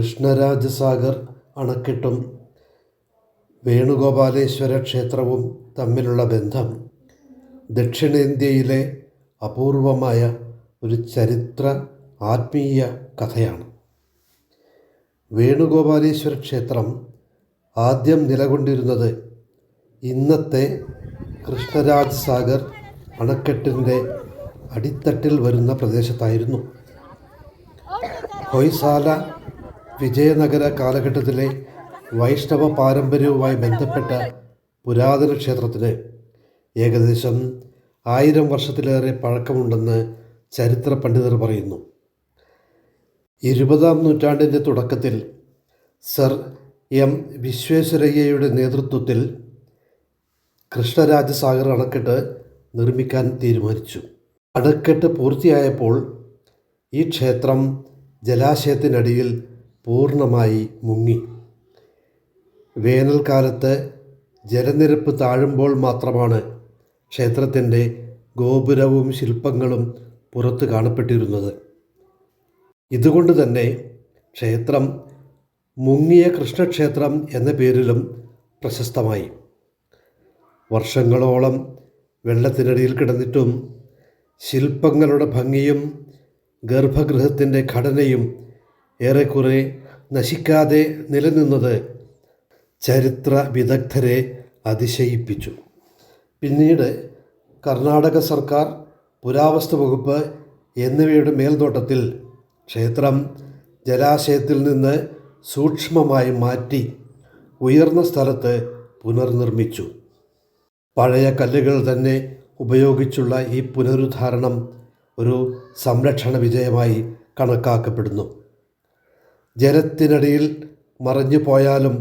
കൃഷ്ണരാജസാഗർ അണക്കെട്ടും വേണുഗോപാലേശ്വര ക്ഷേത്രവും തമ്മിലുള്ള ബന്ധം ദക്ഷിണേന്ത്യയിലെ അപൂർവമായ ഒരു ചരിത്ര ആത്മീയ കഥയാണ്. വേണുഗോപാലേശ്വര ക്ഷേത്രം ആദ്യം നിലകൊണ്ടിരുന്നത് ഇന്നത്തെ കൃഷ്ണരാജസാഗർ അണക്കെട്ടിൻ്റെ അടിത്തട്ടിൽ വരുന്ന പ്രദേശത്തായിരുന്നു. ഹൊയ്സാല വിജയനഗര കാലഘട്ടത്തിലെ വൈഷ്ണവ പാരമ്പര്യവുമായി ബന്ധപ്പെട്ട പുരാതന ക്ഷേത്രത്തിന് ഏകദേശം 1000 വർഷത്തിലേറെ പഴക്കമുണ്ടെന്ന് ചരിത്ര പണ്ഡിതർ പറയുന്നു. 20-ാം നൂറ്റാണ്ടിൻ്റെ തുടക്കത്തിൽ സർ എം വിശ്വേശ്വരയ്യയുടെ നേതൃത്വത്തിൽ കൃഷ്ണരാജസാഗർ അണക്കെട്ട് നിർമ്മിക്കാൻ തീരുമാനിച്ചു. അണക്കെട്ട് പൂർത്തിയായപ്പോൾ ഈ ക്ഷേത്രം ജലാശയത്തിനടിയിൽ പൂർണ്ണമായി മുങ്ങി. വേനൽക്കാലത്ത് ജലനിരപ്പ് താഴുമ്പോൾ മാത്രമാണ് ക്ഷേത്രത്തിൻ്റെ ഗോപുരവും ശില്പങ്ങളും പുറത്ത് കാണപ്പെട്ടിരുന്നത്. ഇതുകൊണ്ട് തന്നെ ക്ഷേത്രം മുങ്ങിയ കൃഷ്ണക്ഷേത്രം എന്ന പേരിലും പ്രശസ്തമായി. വർഷങ്ങളോളം വെള്ളത്തിനടിയിൽ കിടന്നിട്ടും ശില്പങ്ങളുടെ ഭംഗിയും ഗർഭഗൃഹത്തിൻ്റെ ഘടനയും ഏറെക്കുറെ നശിക്കാതെ നിലനിന്നത് ചരിത്ര വിദഗ്ധരെ അതിശയിപ്പിച്ചു. പിന്നീട് കർണാടക സർക്കാർ, പുരാവസ്തു വകുപ്പ് എന്നിവയുടെ മേൽനോട്ടത്തിൽ ക്ഷേത്രം ജലാശയത്തിൽ നിന്ന് സൂക്ഷ്മമായി മാറ്റി ഉയർന്ന സ്ഥലത്ത് പുനർനിർമ്മിച്ചു. പഴയ കല്ലുകൾ തന്നെ ഉപയോഗിച്ചുള്ള ഈ പുനരുദ്ധാരണം ഒരു സംരക്ഷണ വിജയമായി കണക്കാക്കപ്പെടുന്നു. ജലത്തിനടിയിൽ മറഞ്ഞു പോയാലും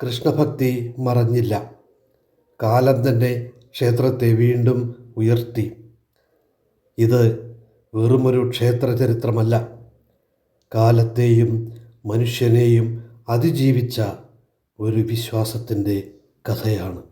കൃഷ്ണഭക്തി മറഞ്ഞില്ല. കാലം തന്നെ ക്ഷേത്രത്തെ വീണ്ടും ഉയർത്തി. ഇത് വെറുമൊരു ക്ഷേത്ര ചരിത്രമല്ല, കാലത്തെയും മനുഷ്യനെയും അതിജീവിച്ച ഒരു വിശ്വാസത്തിൻ്റെ കഥയാണ്.